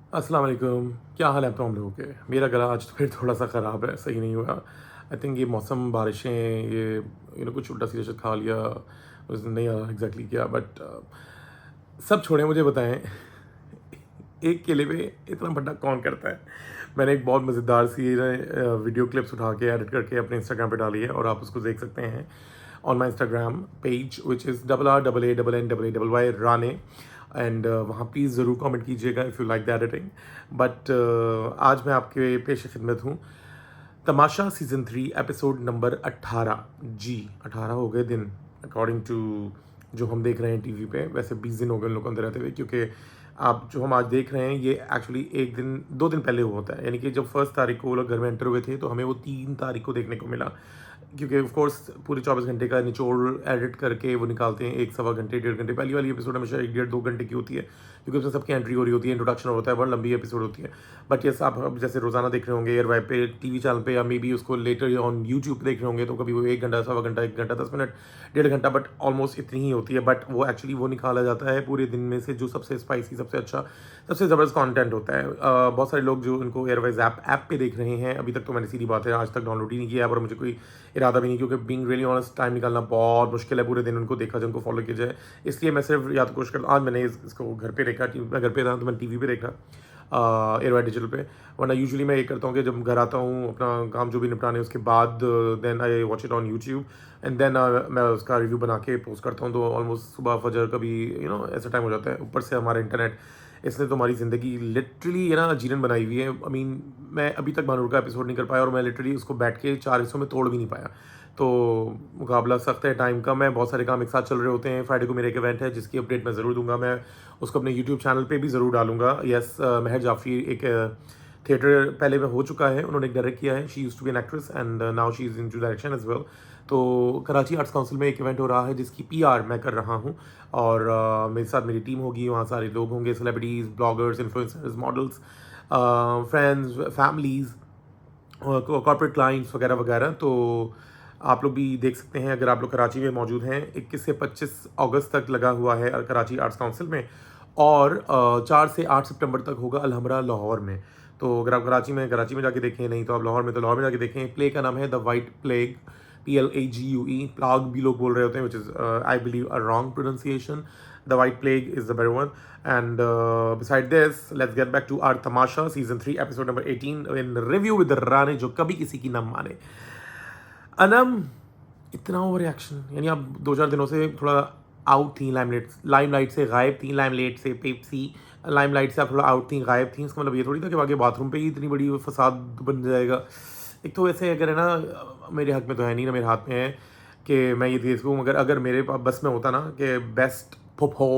अस्सलाम वालेकुम। क्या हाल है आप लोगों के? मेरा गला आज तो फिर थोड़ा-सा ख़राब है, सही नहीं हुआ। आई थिंक ये मौसम, बारिशें, ये कुछ उल्टा-सीधा शायद खा लिया, उस दिन नहीं एग्ज़ैक्टली क्या, बट सब छोड़ें, मुझे बताएँ एक केले पे इतना बड़ा कौन करता है? मैंने एक बहुत मज़ेदार सी वीडियो क्लिप्स उठा के एडिट करके अपने इंस्टाग्राम पे डाली है और आप उसको देख सकते हैं on my Instagram page which is RRAANNAAY Rane. And वहाँ प्लीज़ ज़रूर कमेंट कीजिएगा if you like the editing. But आज मैं आपके पेश खिदमत हूँ तमाशा सीज़न 3 एपिसोड नंबर 18। जी, 18 हो गए दिन अकॉर्डिंग टू जो हम देख रहे हैं टीवी पे। वैसे 20 दिन हो गए उन लोग को अंदर रहते हुए, क्योंकि आप जो हम आज देख रहे हैं ये एक्चुअली एक दिन 2 दिन पहले हुआ होता है। यानी कि जब 1 तारीख को वो लोग घर में एंटर हुए थे तो हमें वो 3 तारीख को देखने को मिला, क्योंकि ऑफ कोर्स पूरे 24 घंटे का निचोड़ एडिट करके वो निकालते हैं 1 सवा घंटे 1.5 घंटे। पहली वाली एपिसोड हमेशा 1 डेढ़ 2 घंटे की होती है, क्योंकि उसमें सबकी एंट्री हो रही होती है, इंट्रोडक्शन होता है, बहुत लंबी एपिसोड होती है। बट यस, आप अब जैसे रोज़ाना देख रहे होंगे एयर वाइब पे, टीवी चैनल पे, या मे बी उसको लेटर ऑन यूट्यूब पे देख रहे होंगे, तो कभी वो 1 घंटा, सवा घंटा, 1 घंटा 10 मिनट, 1.5 घंटा, बट ऑलमोस्ट इतनी ही होती है। बट वो एक्चुअली वो निकाला जाता है पूरे दिन में से जो सबसे स्पाइसी, सबसे अच्छा, सबसे ज़बरदस्त कंटेंट होता है। बहुत सारे लोग जो इनको एयरवाइज ऐप पे देख रहे हैं, अभी तक तो मैंने सीधी बात है आज तक डाउनलोड ही नहीं किया है, और मुझे कोई इरादा भी नहीं, क्योंकि बीइंग रियली ऑनेस्ट टाइम निकालना बहुत मुश्किल है, पूरे दिन उनको देखा जाए, उनको फॉलो किया जाए। इसलिए मैं सिर्फ या तो कोशिश कर, आज मैंने इसको घर पे देखा, मैं घर पे था तो मैंने टीवी पे देखा, एयरवाइड डिजिटल पे। वरना यूजुअली मैं ये करता हूँ कि जब घर आता हूँ अपना काम जो भी निपटाने, उसके बाद then I watch it on YouTube, and then मैं उसका रिव्यू बना के पोस्ट करता हूँ। तो ऑलमोस्ट सुबह फजर कभी ऐसा टाइम हो जाता है। ऊपर से हमारा इंटरनेट, इसने तो हमारी ज़िंदगी लिटरली जीवन बनाई हुई है। आई मीन, मैं अभी तक भानुर का एपिसोड नहीं कर पाया, और मैं लिटरली उसको बैठ के 4 हिस्सों में तोड़ भी नहीं पाया। तो मुकाबला सख्त है, टाइम कम है, बहुत सारे काम एक साथ चल रहे होते हैं। फ्राइडे को मेरा एक इवेंट है जिसकी अपडेट मैं ज़रूर दूंगा, मैं उसको अपने यूट्यूब चैनल पे भी ज़रूर डालूंगा। यस, महर जाफरी एक थिएटर पहले में हो चुका है, उन्होंने एक डायरेक्ट किया है। She used to be an actress and now she is into direction as well. तो कराची आर्ट्स काउंसिल में एक इवेंट हो रहा है जिसकी पीआर मैं कर रहा हूँ, और मेरे साथ मेरी टीम होगी, वहाँ सारे लोग होंगे, celebrities, bloggers, influencers, models, friends, families, corporate clients वगैरह वगैरह। तो आप लोग भी देख सकते हैं अगर आप लोग कराची में मौजूद हैं। 21 से 25 अगस्त तक लगा हुआ है कराची आर्ट्स काउंसिल में, और 4 से 8 सितंबर तक होगा अलहमरा लाहौर में। तो अगर आप कराची में जाके देखें, नहीं तो आप लाहौर में, तो लाहौर में जाके देखें। प्ले का नाम है द वाइट प्लेग, PLAGUE, प्लाग भी लोग बोल रहे होते हैं, which is I believe a wrong pronunciation. The white plague is the better one. And beside this, let's get back to our Tamasha season 3 episode number 18 in review with राने जो कभी किसी की न माने। अनम, इतना ओवर रिएक्शन, यानी आप 2-4 दिनों से थोड़ा आउट थी, लाइमलाइट से गायब थी, लाइमलाइट से पेप्सी, लाइमलाइट से आप थोड़ा आउट थी, गायब थी। इसका मतलब ये थोड़ी था कि आगे बाथरूम पे ही इतनी बड़ी फसाद बन जाएगा। एक तो वैसे अगर है ना, मेरे हक में तो है नहीं ना, मेरे हाथ में है कि मैं ये देखूँ, मगर अगर मेरे पास बस में होता ना कि बेस्ट फुफो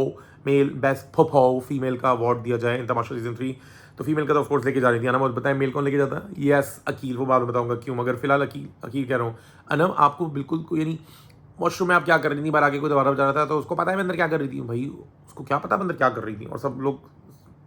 मेल, बेस्ट फुफो फीमेल का अवार्ड दिया जाए इन तमाशा सीजन 3, तो फीमेल का तो ऑफकोर्स लेके जा रही थी अनम। और बताएं मेल कौन लेके जाता? यस, अकील। वो बाद में बताऊंगा क्यों, मगर फिलहाल अकील अकील कह रहा हूँ। अनम, आपको बिल्कुल कोई, यानी वॉशरूम में आप क्या कर रही थी, बाहर आके कोई दोबारा बजा रहा था तो उसको पता है मैं अंदर क्या कर रही थी? भाई, उसको क्या पता मैं अंदर क्या कर रही थी? और सब लोग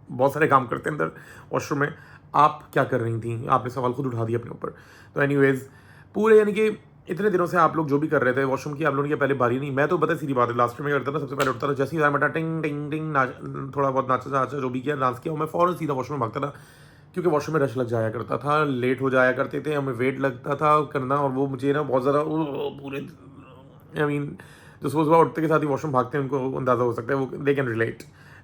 बहुत सारे काम करते हैं अंदर वॉशरूम में, आप क्या कर रही थी? आपने सवाल खुद उठा दिया अपने ऊपर। तो एनीवेज, पूरे यानी कि इतने दिनों से आप लोग जो भी कर रहे थे वॉशरूम की, आप लोगों की पहले बारी नहीं। मैं तो पता सीधी बात है, लास्ट में करता था, सबसे पहले उठता था, जैसे ही मटा टिंग टिंग टिंग नाच, थोड़ा बहुत नाचा नाचा जो भी किया, डांस किया, मैं फ़ौरन सीधा वॉशरूम में भागता था, क्योंकि वॉशरूम में रश लग जाया करता था, लेट हो जाया करते थे, हमें वेट लगता था करना, और वो मुझे ना बहुत ज़्यादा पूरे, आई मीन, जो सुबह सुबह उठते के साथ ही वॉशरूम भागते हैं उनको अंदाज़ा हो सकता है, वो they can relate.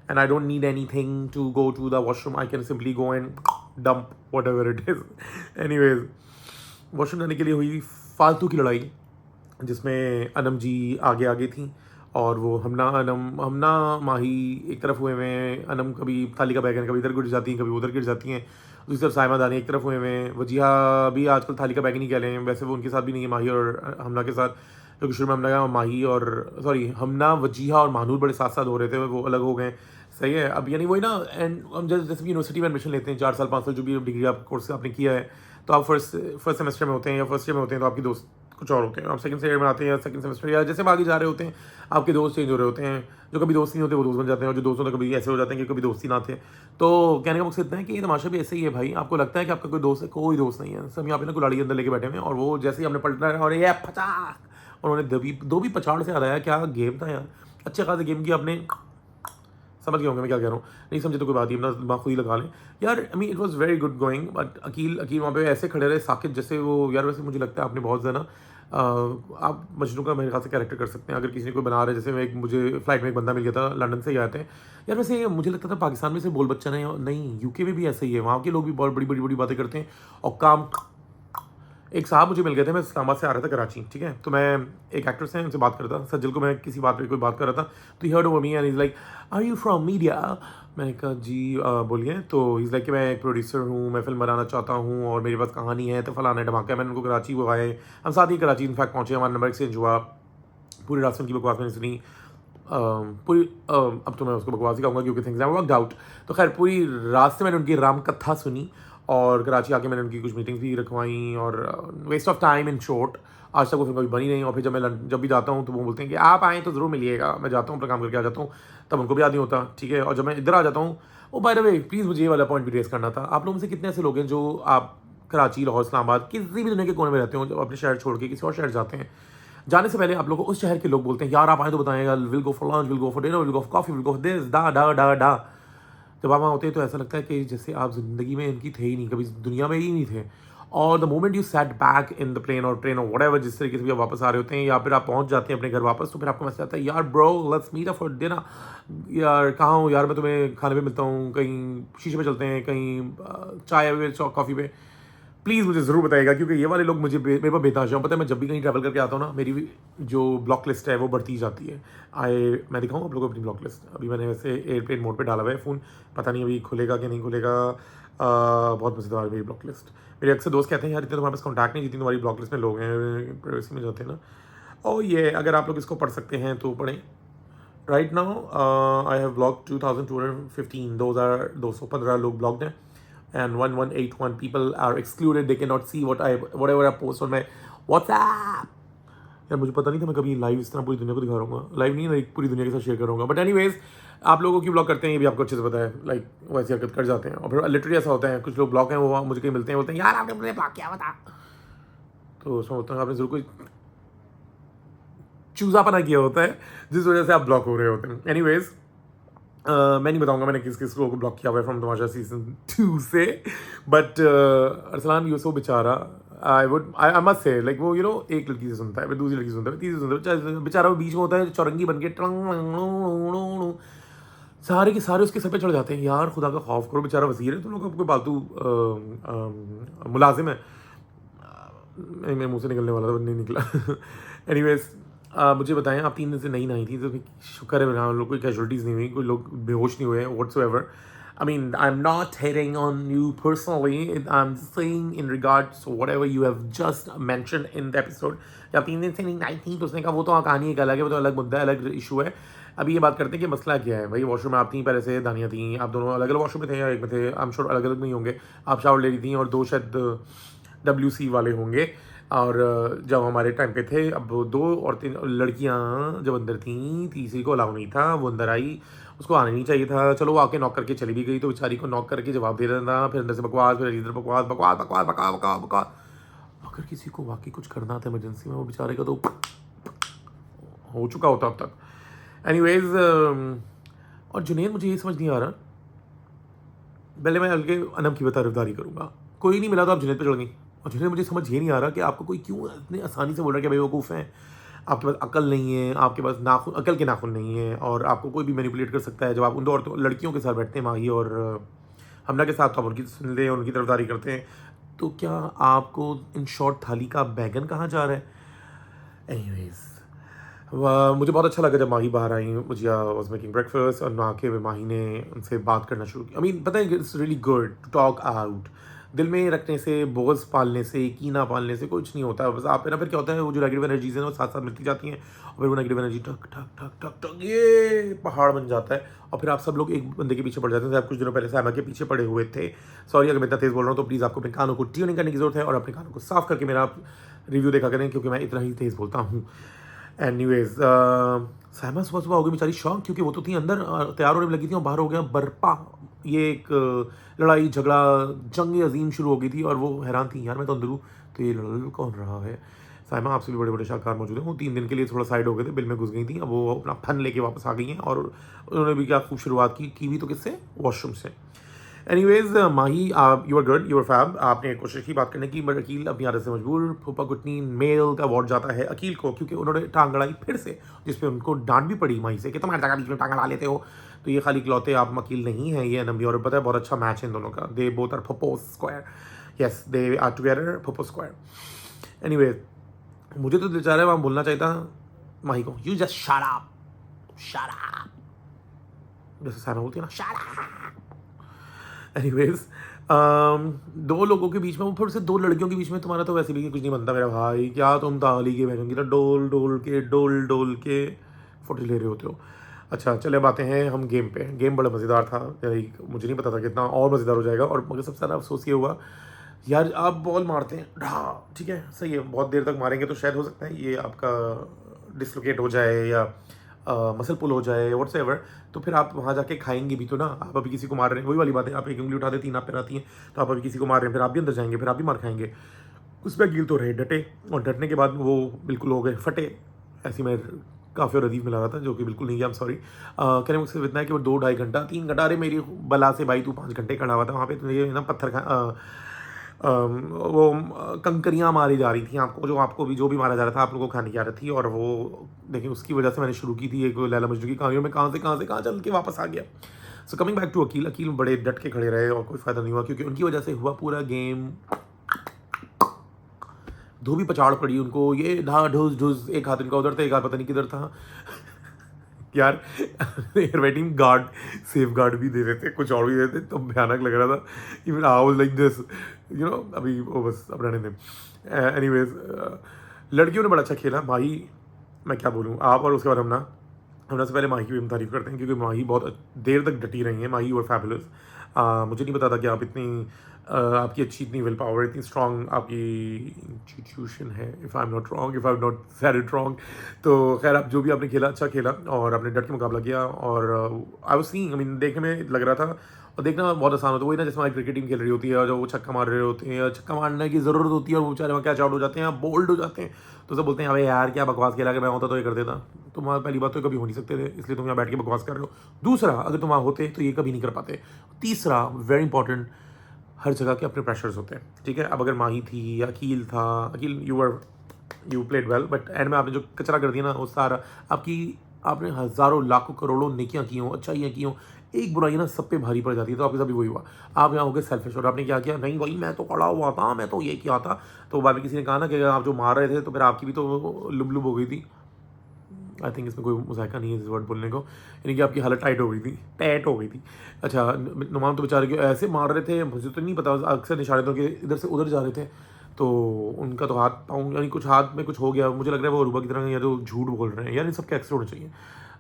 And I don't need anything to go to the washroom, I can simply go and dump whatever it is. Anyways, washroom जाने के लिए हुई फालतू की लड़ाई, जिसमें अनम जी आगे आगे थी, और वो हमना माही एक तरफ हुए हुए हैं। अनम कभी थाली का बैगन, कभी इधर गिर जाती हैं, कभी उधर गिर जाती हैं। दूसरी तरफ साइमा दानी एक तरफ हुए हुए हैं। वजिहा भी आजकल थाली का बैगन ही कह लें, वैसे वो उनके साथ भी नहीं है, माही और हमना के साथ, जो कि शुरू में हमने कहा माही और सॉरी हमना, वजिहा और महानूर बड़े साथ साथ हो रहे थे, वो अलग हो गए। सही है। अब यानी वही ना, एंड हम जैसे भी यूनिवर्सिटी में एडमिशन लेते हैं, 4 साल 5 साल जो भी डिग्री आप कोर्स आपने किया है, तो आप फर्स्ट सेमेस्टर में होते हैं या फर्स्ट ईयर में होते हैं, तो आपकी दोस्त कुछ और होते हैं। आप सेकंड ईयर में आते हैं या सेकंड सेमेस्टर, या जैसे आगे जा रहे होते हैं, आपके दोस्त चेंज हो रहे होते हैं। जो कभी दोस्त नहीं होते वो दोस्त बन जाते हैं, और जो दोस्त होते हैं कभी ऐसे हो जाते हैं कि कभी दोस्त ही ना थे। तो कहने का मकसद इतना है कि ये तमाशा भी ऐसे ही है भाई। आपको लगता है कि आपका कोई दोस्त है, कोई दोस्त नहीं है। सब यहाँ पे ना कुलाड़ी अंदर लेके बैठे हुए हैं, और वो जैसे ही हमने पलटना है और ये फटा, उन्होंने दो भी पछाड़ से हराया। क्या गेम था यार, अच्छे खासे गेम की आपने समझ गए होंगे मैं क्या कह रहा हूँ, नहीं समझे तो कोई बात ही, अपना दिमाग खुद ही लगा लें यार। I mean it was very good going, but Akeel वहाँ पे ऐसे खड़े रहे साकिब जैसे वो यार। वैसे मुझे लगता है आपने बहुत ज़्यादा आप मजनू का मेरे ख्याल से कैरेक्टर कर सकते हैं अगर किसी ने कोई बना रहा है। जैसे मैं एक मुझे फ्लाइट में एक बंदा मिल गया था, लंदन से ही आए थे यार। वैसे मुझे लगता था पाकिस्तान में से बोल बच्चा नहीं, यूके में भी ऐसा ही है, वहाँ के लोग भी बहुत बड़ी बड़ी बड़ी बातें करते हैं और काम। एक साहब मुझे मिल गए थे, मैं इस्लामाबाद से आ रहा था कराची, ठीक है। तो मैं एक एक्टर से उनसे बात कर रहा था, सज्जल को मैं किसी बात पे कोई बात कर रहा था, तो he heard over me and is like are you from media. मैंने कहा जी बोलिए। तो इज़ लाइक कि मैं एक प्रोड्यूसर हूँ, मैं फिल्म बनाना चाहता हूँ और मेरे पास कहानी है, तो फलाना धमाका। मैंने उनको कराची वो आए, हम साथ ही कराची इनफैक्ट पहुँचे, हमारा नंबर एक्सचेंज हुआ। पूरी रात उनकी बकवास मैंने सुनी पूरी अब तो मैं उसको बकवास ही कहूँगा क्योंकि थिंग्स हैव वर्कड आउट। तो खैर पूरी रात से मैंने उनकी राम कथा सुनी और कराची आके मैंने उनकी कुछ मीटिंग्स भी रखवाई और waste of time in short. आज तक वो फिल्म कभी बनी नहीं। और फिर जब भी जाता हूँ तो वो बोलते हैं कि आप आएँ तो ज़रूर मिलिएगा। मैं जाता हूँ अपना काम करके आ जाता हूँ, तब उनको भी याद नहीं होता, ठीक है। और जब मैं इधर आ जाता हूँ, ओ बाय द वे प्लीज़ मुझे ये वाला पॉइंट भी रेस करना था। आप लोगों में से कितने ऐसे लोग हैं जो आप कराची, लाहौर, इस्लामाबाद किसी भी दुनिया के कोने में रहते हो, जब अपने शहर छोड़ के किसी और शहर जाते हैं, जाने से पहले आप लोगों को उस शहर के लोग बोलते हैं यार आप आए तो बताएगा, will go for lunch, will go for dinner, will go for coffee, will go for this डा डा डा डा। जब आप वहाँ होते हैं तो ऐसा लगता है कि जैसे आप ज़िंदगी में इनकी थे ही नहीं, कभी दुनिया में ही नहीं थे। और the moment you set back in the plane और ट्रेन और व्हाटएवर, जिस तरीके से भी आप वापस आ रहे होते हैं या फिर आप पहुँच जाते हैं अपने घर वापस, तो फिर आपको मैसेज आता है यार bro let's meet up for dinner. यार कहाँ हूँ यार, मैं तुम्हें खाने पे मिलता हूँ, कहीं शीशे पे चलते हैं, कहीं चाय पे कॉफ़ी पे। प्लीज़ मुझे ज़रूर बताइएगा क्योंकि ये वाले लोग मेरे पास बेताज हैं। पता है मैं जब भी कहीं ट्रैवल करके आता हूँ ना, मेरी भी जो ब्लॉक लिस्ट है वो बढ़ती जाती है। मैं दिखाऊँ आप लोगों को अपनी ब्लॉक लिस्ट। अभी मैंने वैसे एयरप्लेन मोड पे डाला हुआ है फ़ोन, पता नहीं अभी खुलेगा कि नहीं खुलेगा। बहुत मज़ेदार मेरी ब्लॉक लिस्ट। मेरे अक्सर दोस्त कहते हैं यार इतने तुम्हारे पास कॉन्टैक्ट नहीं जितनी तुम्हारी ब्लॉक लिस्ट में लोग हैं, प्राइवेसी में जाते हैं ना। और ये अगर आप लोग इसको पढ़ सकते हैं तो पढ़ें। Right now I have block 2215, 215 लोग ब्लॉक्ड हैं and 1181 people are excluded. They cannot see whatever I post on my WhatsApp. यार मुझे पता नहीं था मैं कभी लाइव इस तरह पूरी दुनिया को दिखा रहा हूँ, लाइव नहीं लाइक पूरी दुनिया के साथ शेयर करूँगा। बट एनीवेज आप लोगों को क्यों ब्लॉक करते हैं ये भी आपको अच्छे से पता है। लाइक वैसी हरकत कर जाते हैं और फिर लिटरली ऐसा होता है, कुछ लोग ब्लॉक हैं वो मुझे कहीं मिलते हैं, बोलते हैं यार आपने मुझे ब्लॉक किया बता। तो उसमें होता है आपने जरूर कोई चूज़ापना किया होता है जिस वजह से आप ब्लॉक हो रहे होते हैं। एनीवेज मैं नहीं बताऊंगा मैंने किस किस को ब्लॉक किया हुआ है फ्रॉम तमाशा सीजन 2 से। बट अरसलान यूसुफ बेचारा आई मस्ट से लाइक वो एक लड़की से सुनता है, फिर दूसरी लड़की से सुनता है, तीसरी सुनता है, बेचारा वो बीच में होता है चौरंगी बन के सारे के सारे उसके सर पे चढ़ जाते हैं। यार खुदा का खौफ करो, बेचारा वजीर है, तो लोग आपको पालतू मुलाजिम है। मेरे मुँह से निकलने वाला था नहीं निकला। एनीवेज मुझे बताएं आप 3 दिन से नहीं नहाई थी, तो शुक्र है मेरा लोग कोई कैजुअलिटीज़ नहीं हुई, कोई लोग बेहोश नहीं हुए whatsoever. I mean, I'm not hating on you personally. I'm saying in regards to whatever you have just mentioned in the episode. जब 3 दिन से नहीं नहाई थी तो उसने कहा वो तो कहानी एक अलग है, वो तो अलग मुद्दा है, अलग इशू है। अभी ये बात करते हैं कि मसला क्या है। भाई वॉशरूम में आप थी पहले से, दानिया थी, आप दोनों अलग अलग वॉशरूम में थे या एक में थे, आई एम श्योर अलग अलग नहीं होंगे। आप शावर ले रही थी और 2 शायद WC वाले होंगे। और जब हमारे टाइम पे थे, अब 2 और 3 लड़कियां जब अंदर थीं, तीसरी को अलाउ नहीं था, वो अंदर आई, उसको आना नहीं चाहिए था। चलो वो आके नॉक करके चली भी गई, तो बेचारी को नॉक करके जवाब दे देना था, फिर अंदर से बकवास, फिर इधर बकवास बकवास बकवास बकवास बकवास बकवास। अगर किसी को वाकई कुछ करना था इमरजेंसी में, वो बेचारे का तो हो चुका होता अब तक। एनीवेज और जुनैद मुझे ये समझ नहीं आ रहा, पहले मैं हल्के अनम की तरफदारी करूँगा, कोई नहीं मिला तो आप जुनैद पे चढ़ गई। और जुनैद मुझे समझ ये नहीं आ रहा कि आपको कोई क्यों इतनी आसानी से बोल रहा है कि बेवकूफ़ हैं, आपके पास अकल नहीं है, आपके पास नाखून अकल के नाखून नहीं है और आपको कोई भी मैनिपुलेट कर सकता है। जब आप उन 2 औरतों लड़कियों के साथ बैठते हैं माही और हमना के साथ, तो आप उनकी सुन लें और उनकी तरफदारी करते हैं, तो क्या आपको इन शॉर्ट थाली का बैगन कहाँ जा रहा है। एनीवेज मुझे बहुत अच्छा लगा जब माही बाहर आई, मुझे वॉज मेकिंग ब्रेकफास्ट और नहा के माही ने उनसे बात करना शुरू किया। आई मीन पता है it's really good to talk out. दिल में रखने से, बोझ पालने से, कीना पालने से कुछ नहीं होता। बस आप है ना, फिर क्या होता है वो जो नेगेटिव एनर्जीज हैं वो साथ साथ मिलती जाती हैं और फिर वो नेगेटिव एनर्जी टक टक टक टक टक ये पहाड़ बन जाता है और फिर आप सब लोग एक बंदे के पीछे पड़ जाते हैं। आप कुछ दिनों पहले सामा के पीछे पड़े हुए थे। सॉरी अगर मैं इतना तेज़ बोल रहा हूँ तो प्लीज़ आपको अपने कानों को ट्यूनिंग करने की जरूरत है और अपने कानों को साफ करके मेरा रिव्यू देखा करें क्योंकि मैं इतना ही तेज़ बोलता हूँ। एनीवेज सामा सुबह सुबह हो गई बेचारी शौक, क्योंकि वो तो थी अंदर तैयार होने में लगी थी और बाहर हो गया बर्पा। ये एक लड़ाई झगड़ा जंग अजीम शुरू हो गई थी और वो हैरान थी यार मैं तो अंदर हूँ तो ये लड़ कौन रहा है। साइमा आपसे भी बड़े बड़े शाहकार मौजूद हैं। वो 3 दिन के लिए थोड़ा साइड हो गए थे, बिल में घुस गई थी, अब वो अपना फन लेके वापस आ गई हैं और उन्होंने भी क्या खूब शुरुआत की भी तो किससे, वॉशरूम से। Anyways Mahi, you are good, you are fab. आपने कोशिश की बात करने की, बट अकील अपनी आदत से मजबूर। फूफा कुटनी मेल का अवार्ड जाता है अकील को, क्योंकि उन्होंने टांग अड़ाई फिर से, जिसपे उनको डांट भी पड़ी माही से कि तुम्हारे जगह बीच में टांग अड़ा लेते हो। तो ये खाली इकलौते आप अकील नहीं है, ये नंबी। और पता है बहुत अच्छा मैच है इन दोनों का, दे बोथ आर फुप्पो square, yes they are together फुप्पो स्क्वायर। एनीवेज मुझे तो बेचारे वहाँ बोलना चाहिए था माही को, you just shut up, shut up, जैसे सारा बोलती है ना, शट अप। एनीवेज दो लोगों के बीच में, वो फिर से दो लड़कियों के बीच में तुम्हारा तो वैसे भी कुछ नहीं बनता मेरा भाई। क्या तुम ताली के बहनों की तरह डोल डोल के फोटो ले रहे होते हो। अच्छा चले अब आते हैं हम गेम पे। गेम बड़ा मज़ेदार था, मुझे नहीं पता था कितना और मज़ेदार हो जाएगा। और मगर सबसे ज़्यादा अफसोस ये हुआ यार, आप बॉल मारते हैं ठीक है सही है, बहुत देर तक मारेंगे तो शायद हो सकता है ये आपका डिसलोकेट हो जाए या मसल पुल हो जाए व्हाट्सएवर, तो फिर आप वहाँ जाके खाएंगे भी तो ना। आप अभी किसी को मार रहे हैं, वही वाली बात है, आप एक उंगली उठा दे 3 आप पे आती हैं, तो आप अभी किसी को मार रहे हैं, फिर आप भी अंदर जाएंगे, फिर आप भी मार खाएंगे। उसमें गिल तो रहे डटे, और डटने के बाद वो बिल्कुल हो गए फटे। ऐसी मैं काफ़ी और अदीब मिला रहा था, जो कि बिल्कुल नहीं है, आई एम सॉरी। कहने मुझसे इतना है कि वो 2-2.5 घंटा 3 घंटा, अरे मेरी बला से भाई तू 5 घंटे खड़ा हुआ था वहाँ पे, तो ये ना पत्थर वो कंकरियाँ मारी जा रही थी आपको, जो भी मारा जा रहा था आप लोगों को खाने की आदत थी। और वो देखिए उसकी वजह से मैंने शुरू की थी एक लैला मजनू की कहानियों में, कहाँ चल के वापस आ गया। So coming back to Akeel बड़े डट के खड़े रहे और कोई फ़ायदा नहीं हुआ, क्योंकि उनकी वजह से हुआ पूरा गेम धोबी पछाड़ पड़ी उनको। ये ढा ढूस ढूस, एक हाथ इनका उधर था, एक हाथ पता नहीं किधर था। यार air waiting guard, safe guard भी दे रहे थे, कुछ और भी दे रहे थे, तो भयानक लग रहा था। Even I was like this, you know, अभी वो बस अब रहने दें। एनीवेज लड़कियों ने बड़ा अच्छा खेला भाई, मैं क्या बोलूँ। आप और उसके बाद हमने से पहले माही की भी हम तारीफ़ करते हैं, क्योंकि माही बहुत देर तक डटी रही हैं। माही और फैबुलस, मुझे नहीं पता था कि आप इतनी आपकी अच्छी इतनी विल पावर, इतनी स्ट्रॉन्ग आपकी इंस्टीट्यूशन है, if I am not wrong, if I am not said it wrong. तो खैर आप जो भी आपने खेला अच्छा खेला, और आपने डट के मुकाबला किया। और I was seeing, I mean देखने में लग रहा था, और देखना बहुत आसान होता है। वही ना, जैसे हमारी क्रिकेट टीम खेल रही होती है और जो वो छक्का मार रहे होते हैं, या छक्का मारने की ज़रूरत होती है और वो बेचारे वहाँ कैच आउट हो जाते हैं, बोल्ड हो जाते हैं, तो सब बोलते हैं अबे यार क्या बकवास खेला, अगर मैं होता तो ये कर देता। तुम वहाँ पहली बात तो कभी हो नहीं सकते थे, इसलिए तुम यहाँ बैठ के बकवास कर रहे हो। दूसरा, अगर तुम वहाँ होते तो ये कभी नहीं कर पाते। तीसरा वेरी इंपॉर्टेंट, हर जगह के अपने प्रेशर्स होते हैं, ठीक है। अब अगर माही थी या अकील था, Akeel you played well, but end में आपने जो कचरा कर दिया ना, वो सारा आपने हज़ारों लाखों करोड़ों नेकियां की हों, अच्छाइयाँ की हों, एक बुराई ना सब पे भारी पड़ जाती है। तो आपके साथ भी वही हुआ, आप यहाँ हो गए सेल्फिश, और आपने क्या किया, नहीं भाई मैं तो खड़ा हुआ था, मैं तो ये किया था। तो बाद में किसी ने कहा ना कि आप जो मार रहे थे तो फिर आपकी भी तो लुब हो गई थी। आई थिंक इसमें कोई मुजायका नहीं है इस वर्ड बोलने को, यानी कि आपकी हालत टाइट हो गई थी। अच्छा नुमान तो बेचारे को ऐसे मार रहे थे, मुझे तो नहीं पता, अक्सर निशाने तो कि इधर से उधर जा रहे थे, तो उनका तो हाथ पाँव यानी कुछ हाथ में कुछ हो गया। मुझे लग रहा है वो अरूबा की तरह या तो झूठ बोल रहे हैं यार, इन सबके एक्सरे होने चाहिए।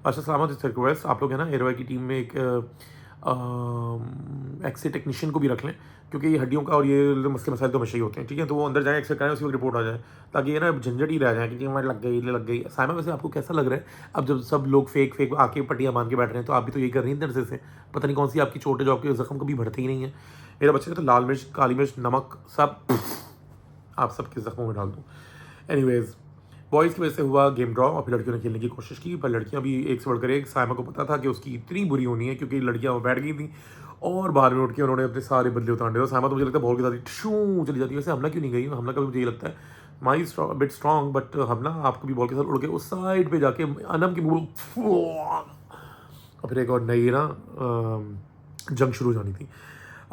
अच्छा सलामत इस रिक्वेस्ट, आप लोग है ना एयरवाई की टीम में एक एक्सरे टेक्नीशियन को भी रख लें, क्योंकि ये हड्डियों का और ये मसले मसाइल तो हमेशा ही होते हैं, ठीक है। तो वो अंदर जाए, एक्सरे कराएं, उसी वक्त रिपोर्ट आ जाए, ताकि ये ना झंझट ही रह जाए कि हमारे लग गई। साइमा वैसे आपको कैसा लग रहा है अब जब सब लोग फेक आके पट्टियाँ बांध के बैठ रहे हैं, तो आप भी तो यही कर रही हैं दर्जे से, पता नहीं कौन सी आपकी चोट है जो आपके जख्म कभी बढ़ते ही नहीं है। मेरा बच्चे का तो लाल मिर्च, काली मिर्च, नमक सब आप सबके जख्मों में डाल दूँ। एनीवेज बॉयज़ की वजह से हुआ गेम ड्रॉ, और फिर लड़कियों ने खेलने की कोशिश की, पर लड़कियां भी एक से बढ़कर एक। साइमा को पता था कि उसकी इतनी बुरी होनी है, क्योंकि लड़कियां वो बैठ गई थी और बाहर में उठ के उन्होंने अपने सारे बदले उतार दिए। साइमा तो मुझे लगता है बॉल के साथ शू चली जाती है। वैसे हमला क्यों नहीं गई, हमला का भी मुझे ये लगता है माई बिट स्ट्रॉन्ग, बट हमला आपको भी बॉल के साथ उड़ के उस साइड पर जाके अनम की मुँह, और फिर एक और नई ना जंग शुरू हो जानी थी।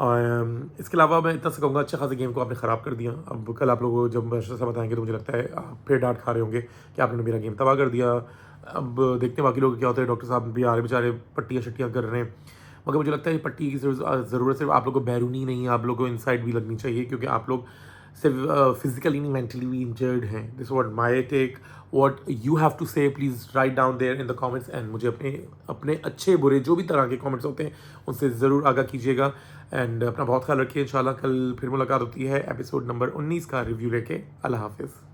इसके अलावा मैं इतना सा कहूँगा, अच्छा खासा गेम को आपने ख़राब कर दिया। अब कल आप लोगों को जब ऐसा बताएंगे तो मुझे लगता है आप फिर डांट खा रहे होंगे कि आपने मेरा गेम तबाह कर दिया। अब देखते हैं बाकी लोग क्या होता है। डॉक्टर साहब भी आ रहे बेचारे, पट्टियाँ शट्टियाँ कर रहे हैं, मगर मुझे लगता है ये पट्टी की ज़रूरत सिर्फ आप लोग को बैरूनी नहीं है, आप लोग को इनसाइड भी लगनी चाहिए, क्योंकि आप लोग सिर्फ फिजिकली नहीं मेंटली भी इंजर्ड हैं। This what my take, what you have to say, please write down there in the comments, and मुझे अपने अच्छे बुरे जो भी तरह के कमेंट्स होते हैं उनसे ज़रूर आगाह कीजिएगा। एंड अपना बहुत ख्याल रखिए। इंशाल्लाह कल फिर मुलाकात होती है एपिसोड नंबर 19 का रिव्यू लेके। अल्लाह हाफिज़।